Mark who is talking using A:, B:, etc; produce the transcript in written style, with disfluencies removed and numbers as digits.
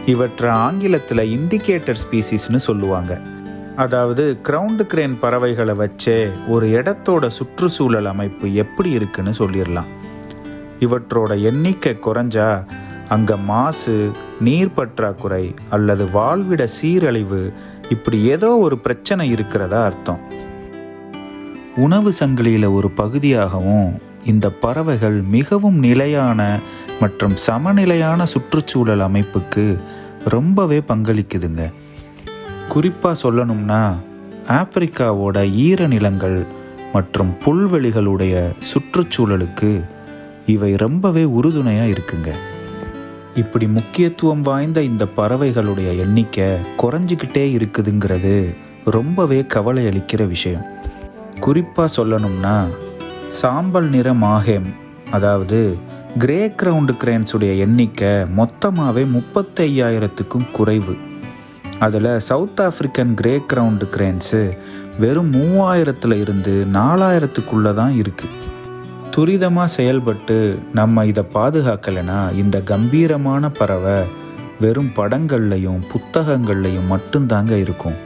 A: இவற்றை ஆங்கிலத்தில் இண்டிகேட்டர் ஸ்பீசிஸ்னு சொல்லுவாங்க. அதாவது கிரவுண்ட் கிரேன் பறவைகளை வச்சே ஒரு இடத்தோட சுற்றுச்சூழல் அமைப்பு எப்படி இருக்குன்னு சொல்லிடலாம். இவற்றோட எண்ணிக்கை குறைஞ்சா அங்கே மாசு, நீர் பற்றாக்குறை அல்லது வாழ்விட சீரழிவு இப்படி ஏதோ ஒரு பிரச்சனை இருக்கிறதா அர்த்தம். உணவு சங்கிலியில் ஒரு பகுதியாகவும் இந்த பறவைகள் மிகவும் நிலையான மற்றும் சமநிலையான சுற்றுச்சூழல் அமைப்புக்கு ரொம்பவே பங்களிக்குதுங்க. குறிப்பாக சொல்லணும்னா ஆப்பிரிக்காவோட ஈரநிலங்கள் மற்றும் புல்வெளிகளுடைய சுற்றுச்சூழலுக்கு இவை ரொம்பவே உறுதுணையாக இருக்குங்க. இப்படி முக்கியத்துவம் வாய்ந்த இந்த பறவைகளுடைய எண்ணிக்கை குறைஞ்சிக்கிட்டே இருக்குதுங்கிறது ரொம்பவே கவலை அளிக்கிற விஷயம். குறிப்பாக சொல்லணும்னா சாம்பல் நிற மாஹேம், அதாவது கிரே கிரவுண்ட் கிரேன்ஸுடைய எண்ணிக்கை மொத்தமாகவே 35,000க்கும் குறைவு. அதில் சவுத் ஆப்பிரிக்கன் கிரே கிரவுண்ட் கிரேன்ஸு வெறும் 3000 இருந்து 4000க்குள்ளே தான் இருக்குது. துரிதமாக செயல்பட்டு நம்ம இதை பாதுகாக்கலைன்னா இந்த கம்பீரமான பறவை வெறும் படங்கள்லையும் புத்தகங்கள்லையும் மட்டும்தாங்க இருக்கும்.